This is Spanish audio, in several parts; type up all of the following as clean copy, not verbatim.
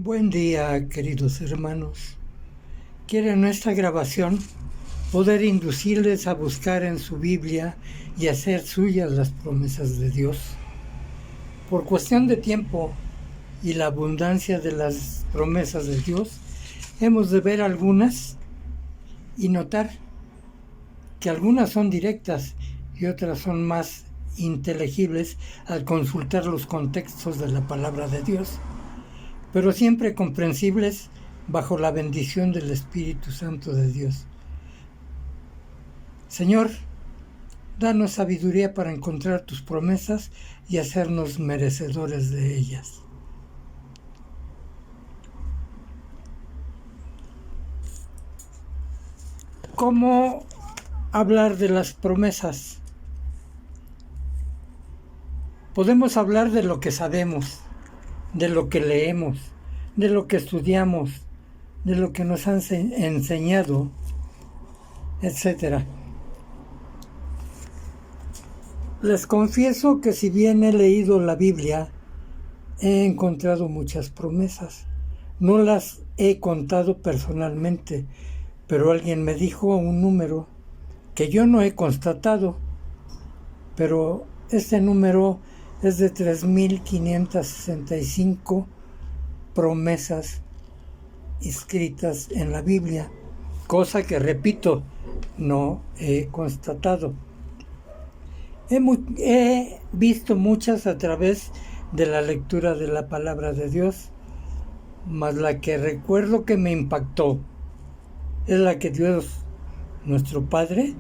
Buen día, queridos hermanos. Quiero en esta grabación poder inducirles a buscar en su Biblia y hacer suyas las promesas de Dios. Por cuestión de tiempo y la abundancia de las promesas de Dios, hemos de ver algunas y notar que algunas son directas y otras son más inteligibles al consultar los contextos de la palabra de Dios, pero siempre comprensibles bajo la bendición del Espíritu Santo de Dios. Señor, danos sabiduría para encontrar tus promesas y hacernos merecedores de ellas. ¿Cómo hablar de las promesas? Podemos hablar de lo que sabemos, de lo que leemos, de lo que estudiamos, de lo que nos han enseñado, etc. Les confieso que si bien he leído la Biblia, he encontrado muchas promesas. No las he contado personalmente, pero alguien me dijo un número que yo no he constatado, pero este número es de 3.565 promesas escritas en la Biblia, cosa que, repito, no he constatado. He visto muchas a través de la lectura de la palabra de Dios, mas la que recuerdo que me impactó es la que Dios, nuestro Padre,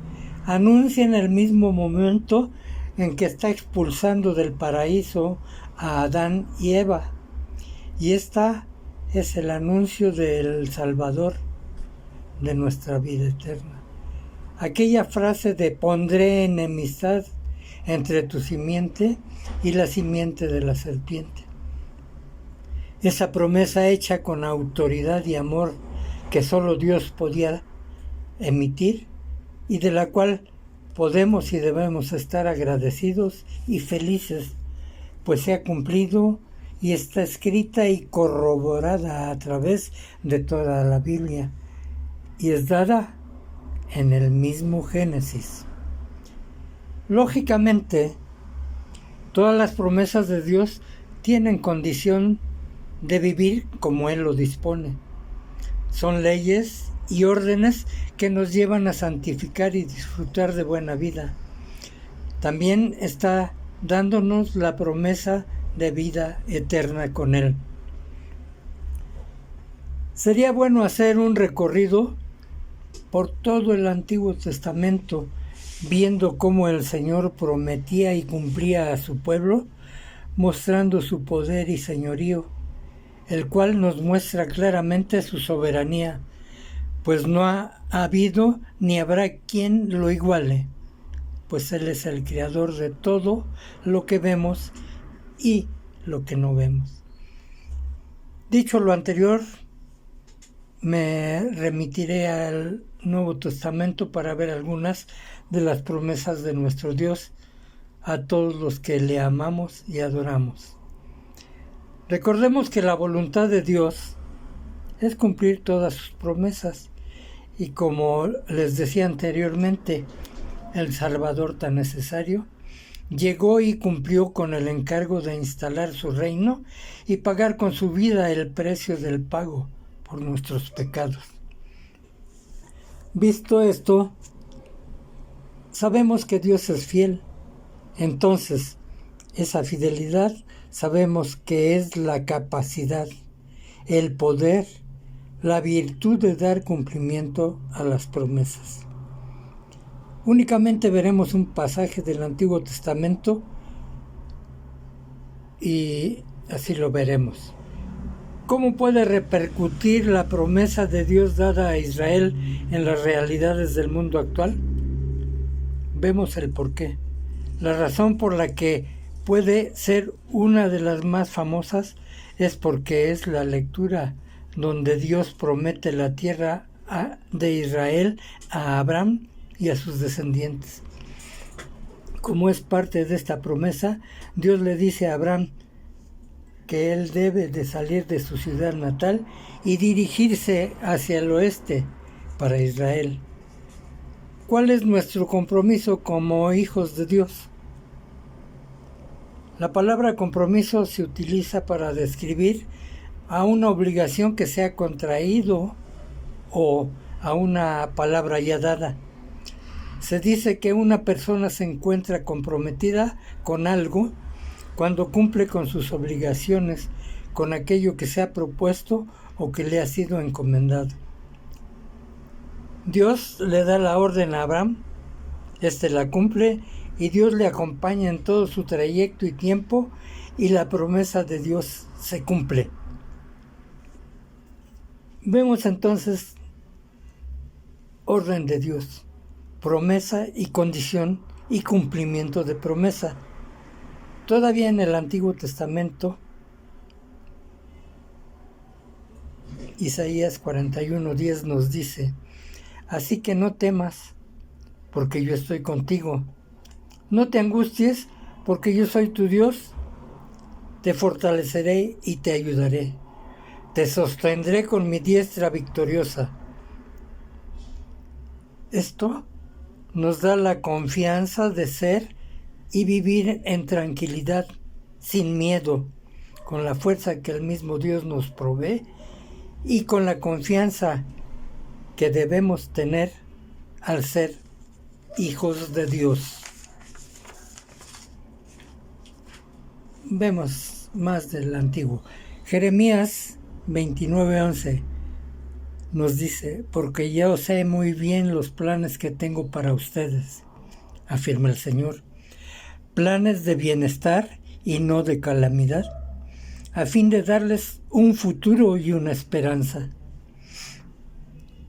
anuncia en el mismo momento en que está expulsando del paraíso a Adán y Eva. Y esta es el anuncio del Salvador de nuestra vida eterna. Aquella frase de pondré enemistad entre tu simiente y la simiente de la serpiente. Esa promesa hecha con autoridad y amor que solo Dios podía emitir y de la cual podemos y debemos estar agradecidos y felices, pues se ha cumplido y está escrita y corroborada a través de toda la Biblia y es dada en el mismo Génesis. Lógicamente, todas las promesas de Dios tienen condición de vivir como Él lo dispone. Son leyes y órdenes que nos llevan a santificar y disfrutar de buena vida. También está dándonos la promesa de vida eterna con Él. Sería bueno hacer un recorrido por todo el Antiguo Testamento, viendo cómo el Señor prometía y cumplía a su pueblo, mostrando su poder y señorío, el cual nos muestra claramente su soberanía, pues no ha habido ni habrá quien lo iguale, pues Él es el creador de todo lo que vemos y lo que no vemos. Dicho lo anterior, me remitiré al Nuevo Testamento para ver algunas de las promesas de nuestro Dios a todos los que le amamos y adoramos. Recordemos que la voluntad de Dios es cumplir todas sus promesas y, como les decía anteriormente, el Salvador tan necesario llegó y cumplió con el encargo de instalar su reino y pagar con su vida el precio del pago por nuestros pecados. Visto esto, sabemos que Dios es fiel. Entonces, esa fidelidad sabemos que es la capacidad, el poder, la virtud de dar cumplimiento a las promesas. Únicamente veremos un pasaje del Antiguo Testamento y así lo veremos. ¿Cómo puede repercutir la promesa de Dios dada a Israel en las realidades del mundo actual? Vemos el porqué. La razón por la que puede ser una de las más famosas es porque es la lectura donde Dios promete la tierra de Israel a Abraham y a sus descendientes. Como es parte de esta promesa, Dios le dice a Abraham: que él debe de salir de su ciudad natal y dirigirse hacia el oeste para Israel. ¿Cuál es nuestro compromiso como hijos de Dios? La palabra compromiso se utiliza para describir a una obligación que se ha contraído o a una palabra ya dada. Se dice que una persona se encuentra comprometida con algo cuando cumple con sus obligaciones, con aquello que se ha propuesto o que le ha sido encomendado. Dios le da la orden a Abraham, éste la cumple y Dios le acompaña en todo su trayecto y tiempo y la promesa de Dios se cumple. Vemos entonces orden de Dios, promesa y condición y cumplimiento de promesa. Todavía en el Antiguo Testamento, Isaías 41:10 nos dice: así que no temas, porque yo estoy contigo. No te angusties, porque yo soy tu Dios. Te fortaleceré y te ayudaré. Te sostendré con mi diestra victoriosa. Esto nos da la confianza de ser y vivir en tranquilidad, sin miedo, con la fuerza que el mismo Dios nos provee y con la confianza que debemos tener al ser hijos de Dios. Vemos más del Antiguo. Jeremías 29:11 nos dice: porque yo sé muy bien los planes que tengo para ustedes, afirma el Señor, planes de bienestar y no de calamidad, a fin de darles un futuro y una esperanza.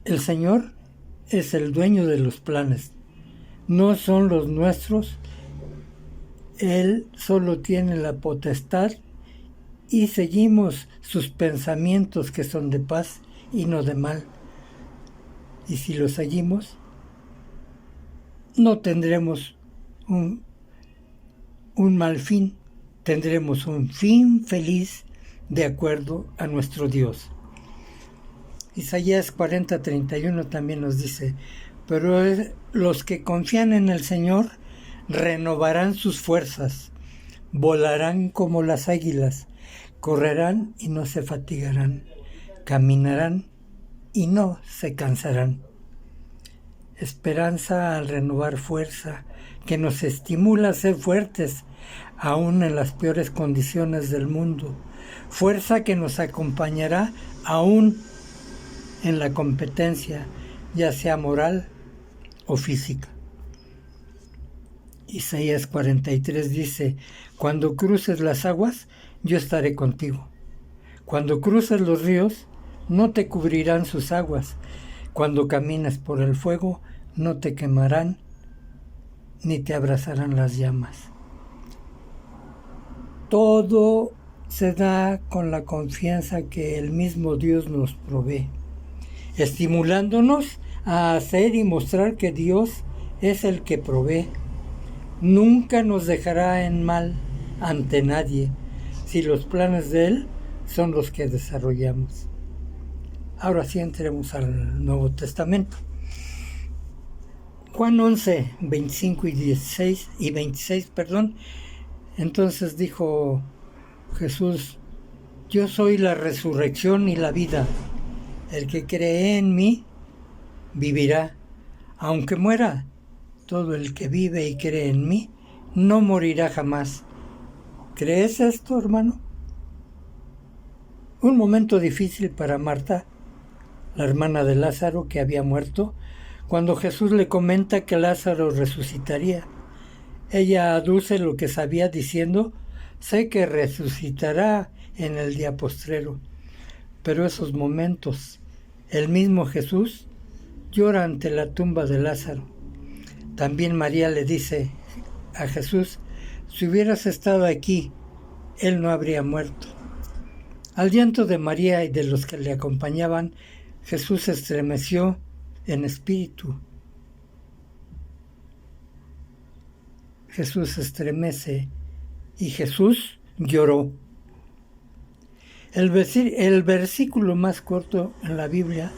El Señor es el dueño de los planes, no son los nuestros. Él solo tiene la potestad y seguimos sus pensamientos, que son de paz y no de mal. Y si los seguimos, no tendremos un mal fin, tendremos un fin feliz de acuerdo a nuestro Dios. Isaías 40:31 también nos dice: pero los que confían en el Señor renovarán sus fuerzas, volarán como las águilas, correrán y no se fatigarán, caminarán y no se cansarán. Esperanza al renovar fuerza, que nos estimula a ser fuertes, aún en las peores condiciones del mundo. Fuerza que nos acompañará aún en la competencia, ya sea moral o física. Isaías 43 dice: cuando cruces las aguas, yo estaré contigo. Cuando cruces los ríos, no te cubrirán sus aguas. Cuando camines por el fuego, no te quemarán, ni te abrazarán las llamas. Todo se da con la confianza que el mismo Dios nos provee, estimulándonos a hacer y mostrar que Dios es el que provee. Nunca nos dejará en mal ante nadie, si los planes de Él son los que desarrollamos. Ahora sí entremos al Nuevo Testamento. Juan 11, 25 y 26, entonces dijo Jesús: yo soy la resurrección y la vida. El que cree en mí vivirá, aunque muera. Todo el que vive y cree en mí no morirá jamás. ¿Crees esto, hermano? Un momento difícil para Marta, la hermana de Lázaro, que había muerto, cuando Jesús le comenta que Lázaro resucitaría. Ella aduce lo que sabía diciendo: sé que resucitará en el día postrero. Pero esos momentos, el mismo Jesús llora ante la tumba de Lázaro. También María le dice a Jesús: si hubieras estado aquí, él no habría muerto. Al llanto de María y de los que le acompañaban, Jesús se estremeció en espíritu. Jesús se estremece y Jesús lloró. El versículo más corto en la Biblia,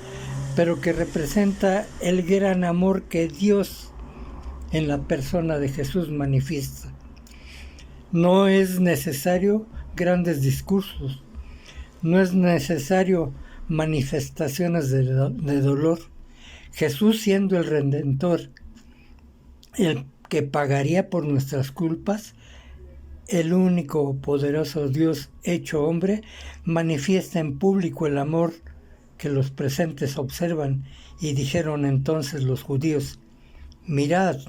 pero que representa el gran amor que Dios en la persona de Jesús manifiesta. No es necesario grandes discursos, no es necesario manifestaciones de dolor. Jesús, siendo el Redentor, el que pagaría por nuestras culpas, el único poderoso Dios hecho hombre, manifiesta en público el amor que los presentes observan, y dijeron entonces los judíos: mirad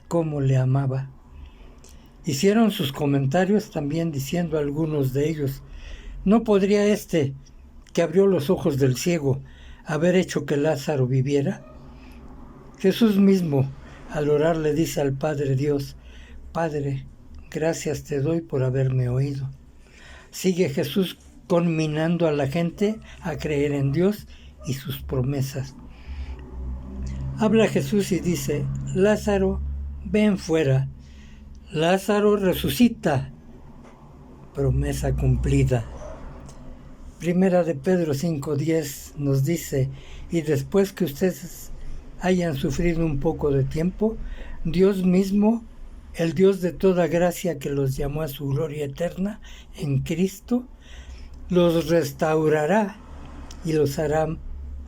cómo le amaba. Hicieron sus comentarios también diciendo algunos de ellos: ¿no podría este, que abrió los ojos del ciego, haber hecho que Lázaro viviera? Jesús mismo, al orar, le dice al Padre Dios: Padre, gracias te doy por haberme oído. Sigue Jesús conminando a la gente a creer en Dios y sus promesas. Habla Jesús y dice: Lázaro, ven fuera. Lázaro, resucita. Promesa cumplida. Primera de Pedro 5:10 nos dice: y después que ustedes hayan sufrido un poco de tiempo, Dios mismo, el Dios de toda gracia que los llamó a su gloria eterna en Cristo, los restaurará y los hará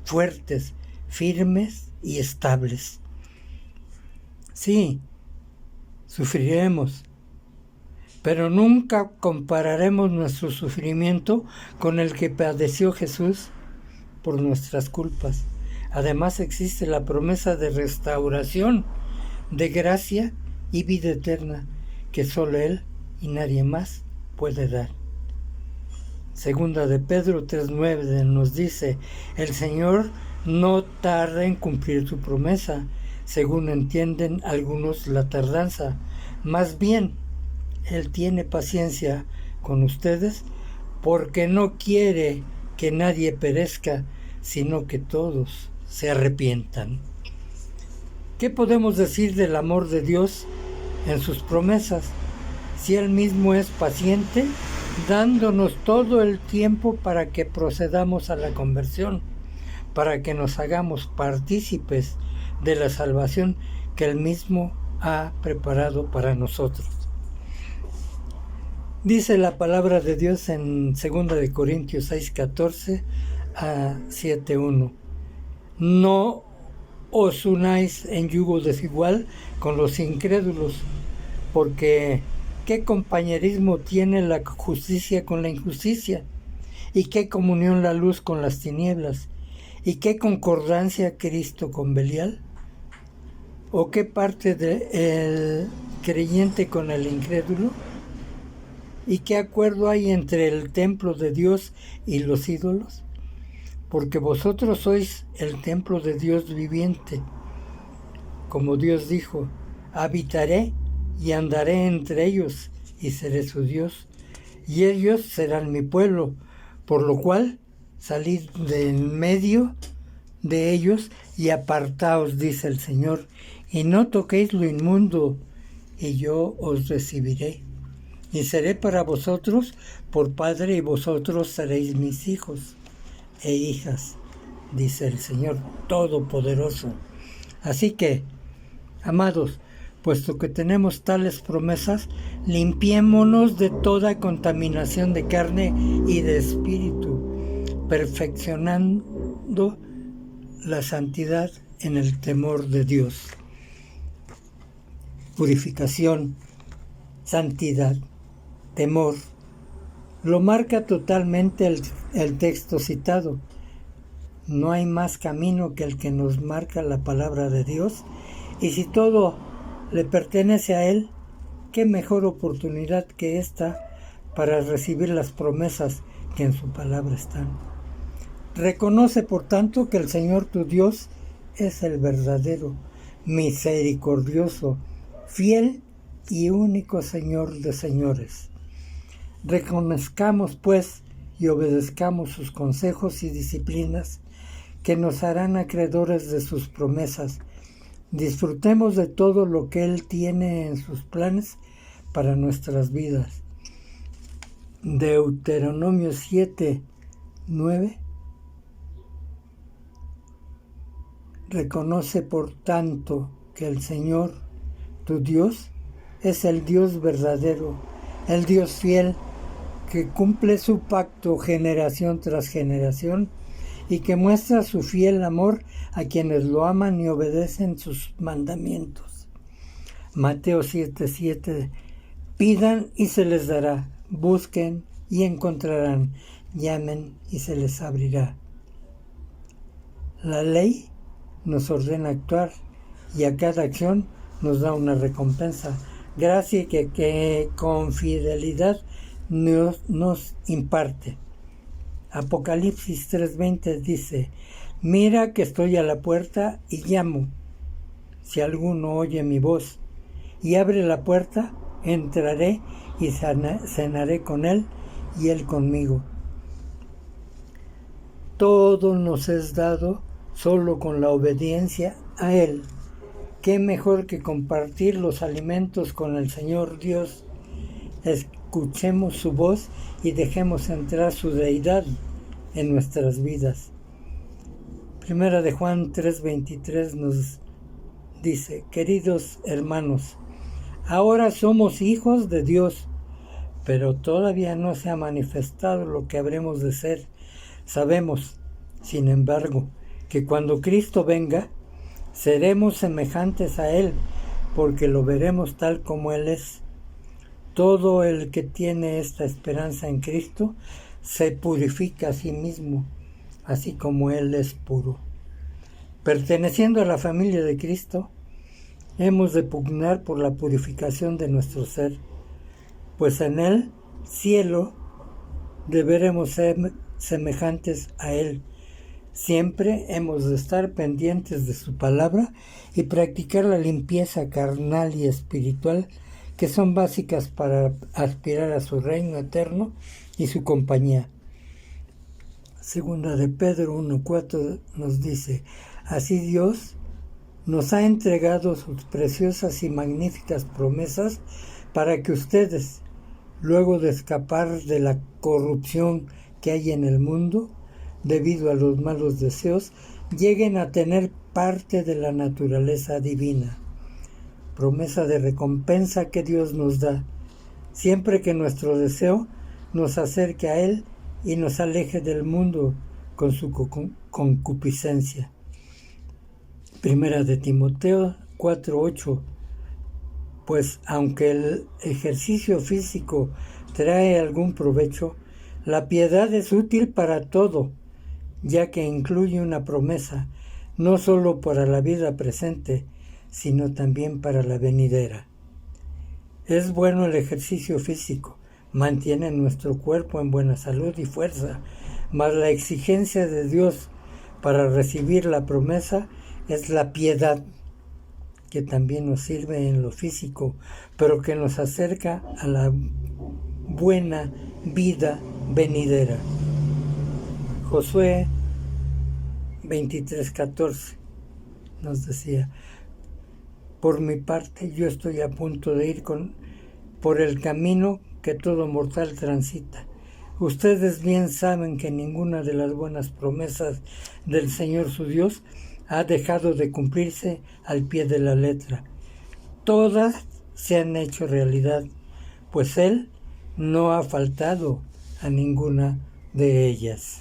fuertes, firmes y estables. Sí, sufriremos, pero nunca compararemos nuestro sufrimiento con el que padeció Jesús por nuestras culpas. Además existe la promesa de restauración, de gracia y vida eterna que solo Él y nadie más puede dar. Segunda de Pedro 3:9 nos dice: el Señor no tarda en cumplir su promesa, según entienden algunos la tardanza. Más bien, Él tiene paciencia con ustedes, porque no quiere que nadie perezca, sino que todos se arrepientan. ¿Qué podemos decir del amor de Dios en sus promesas, si Él mismo es paciente, dándonos todo el tiempo para que procedamos a la conversión, para que nos hagamos partícipes de la salvación que Él mismo ha preparado para nosotros? Dice la palabra de Dios en 2 de Corintios 6:14 a 7:1: no os unáis en yugo desigual con los incrédulos, porque ¿qué compañerismo tiene la justicia con la injusticia? ¿Y qué comunión la luz con las tinieblas? ¿Y qué concordancia Cristo con Belial? ¿O qué parte del creyente con el incrédulo? ¿Y qué acuerdo hay entre el templo de Dios y los ídolos? Porque vosotros sois el templo de Dios viviente. Como Dios dijo: habitaré y andaré entre ellos, y seré su Dios, y ellos serán mi pueblo. Por lo cual, salid de en medio de ellos y apartaos, dice el Señor, y no toquéis lo inmundo, y yo os recibiré. Y seré para vosotros por Padre, y vosotros seréis mis hijos e hijas, dice el Señor Todopoderoso. Así que, amados, puesto que tenemos tales promesas, limpiémonos de toda contaminación de carne y de espíritu, perfeccionando la santidad en el temor de Dios. Purificación, santidad, temor. Lo marca totalmente el texto citado. No hay más camino que el que nos marca la palabra de Dios, y si todo le pertenece a Él, qué mejor oportunidad que esta para recibir las promesas que en su palabra están. Reconoce, por tanto, que el Señor tu Dios es el verdadero, misericordioso, fiel y único Señor de señores. Reconozcamos, pues, y obedezcamos sus consejos y disciplinas que nos harán acreedores de sus promesas. Disfrutemos de todo lo que Él tiene en sus planes para nuestras vidas. Deuteronomio 7:9. Reconoce por tanto que el Señor, tu Dios, es el Dios verdadero, el Dios fiel, que cumple su pacto generación tras generación y que muestra su fiel amor a quienes lo aman y obedecen sus mandamientos. Mateo 7:7. Pidan y se les dará, busquen y encontrarán, llamen y se les abrirá. La ley nos ordena actuar y a cada acción nos da una recompensa, gracia que con fidelidad nos imparte. Apocalipsis 3:20 dice: mira que estoy a la puerta y llamo. Si alguno oye mi voz y abre la puerta, entraré y cenaré con él y él conmigo. Todo nos es dado solo con la obediencia a Él. ¿Qué mejor que compartir los alimentos con el Señor Dios? Escuchemos su voz y dejemos entrar su deidad en nuestras vidas. Primera de Juan 3:23 nos dice: queridos hermanos, ahora somos hijos de Dios, pero todavía no se ha manifestado lo que habremos de ser. Sabemos, sin embargo, que cuando Cristo venga, seremos semejantes a Él, porque lo veremos tal como Él es. Todo el que tiene esta esperanza en Cristo se purifica a sí mismo, así como Él es puro. Perteneciendo a la familia de Cristo, hemos de pugnar por la purificación de nuestro ser, pues en el cielo deberemos ser semejantes a Él. Siempre hemos de estar pendientes de su palabra y practicar la limpieza carnal y espiritual, que son básicas para aspirar a su reino eterno y su compañía. Segunda de Pedro 1:4 nos dice: así Dios nos ha entregado sus preciosas y magníficas promesas para que ustedes, luego de escapar de la corrupción que hay en el mundo debido a los malos deseos, lleguen a tener parte de la naturaleza divina. Promesa de recompensa que Dios nos da, siempre que nuestro deseo nos acerque a Él y nos aleje del mundo con su concupiscencia. Primera de Timoteo 4:8. Pues aunque el ejercicio físico trae algún provecho, la piedad es útil para todo, ya que incluye una promesa, no solo para la vida presente, sino también para la venidera. Es bueno el ejercicio físico, mantiene nuestro cuerpo en buena salud y fuerza, mas la exigencia de Dios para recibir la promesa es la piedad, que también nos sirve en lo físico, pero que nos acerca a la buena vida venidera. Josué 23:14 nos decía: por mi parte yo estoy a punto de ir por el camino que todo mortal transita. Ustedes bien saben que ninguna de las buenas promesas del Señor su Dios ha dejado de cumplirse al pie de la letra. Todas se han hecho realidad, pues Él no ha faltado a ninguna de ellas.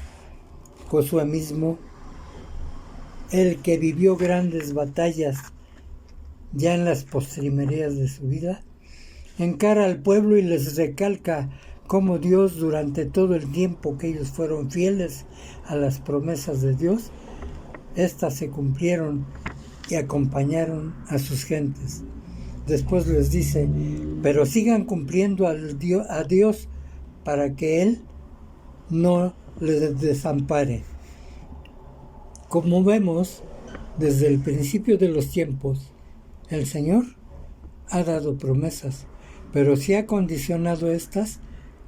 Josué mismo, el que vivió grandes batallas ya en las postrimerías de su vida, encara al pueblo y les recalca cómo Dios, durante todo el tiempo que ellos fueron fieles a las promesas de Dios, éstas se cumplieron y acompañaron a sus gentes. Después les dice: pero sigan cumpliendo a Dios para que Él no les desampare. Como vemos, desde el principio de los tiempos, el Señor ha dado promesas, pero sí ha condicionado estas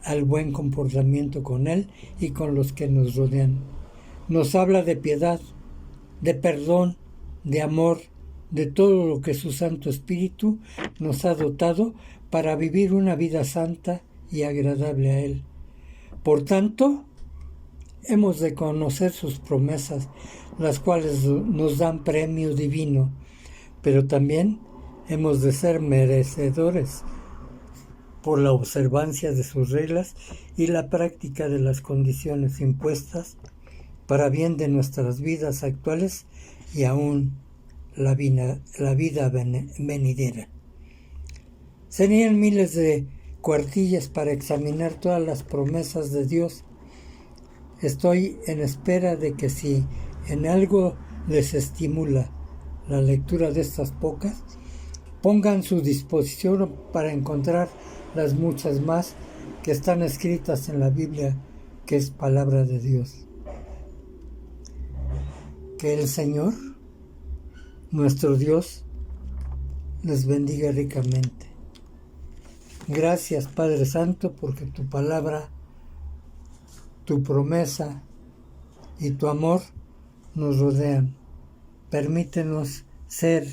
al buen comportamiento con Él y con los que nos rodean. Nos habla de piedad, de perdón, de amor, de todo lo que su Santo Espíritu nos ha dotado para vivir una vida santa y agradable a Él. Por tanto, hemos de conocer sus promesas, las cuales nos dan premio divino, pero también hemos de ser merecedores por la observancia de sus reglas y la práctica de las condiciones impuestas para bien de nuestras vidas actuales y aún la vida venidera. Serían miles de cuartillas para examinar todas las promesas de Dios. Estoy en espera de que si en algo les estimula la lectura de estas pocas, pongan su disposición para encontrar las muchas más que están escritas en la Biblia, que es palabra de Dios. Que el Señor, nuestro Dios, les bendiga ricamente. Gracias, Padre Santo, porque tu palabra, tu promesa y tu amor nos rodean. Permítenos ser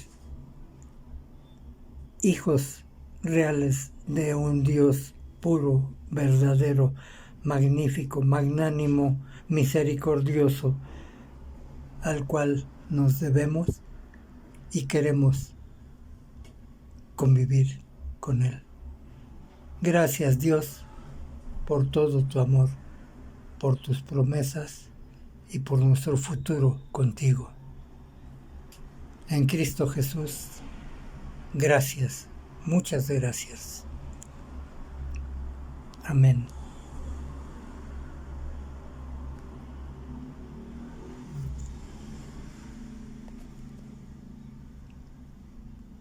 hijos reales de un Dios puro, verdadero, magnífico, magnánimo, misericordioso, al cual nos debemos y queremos convivir con Él. Gracias, Dios, por todo tu amor, por tus promesas y por nuestro futuro contigo. En Cristo Jesús, gracias, muchas gracias. Amén.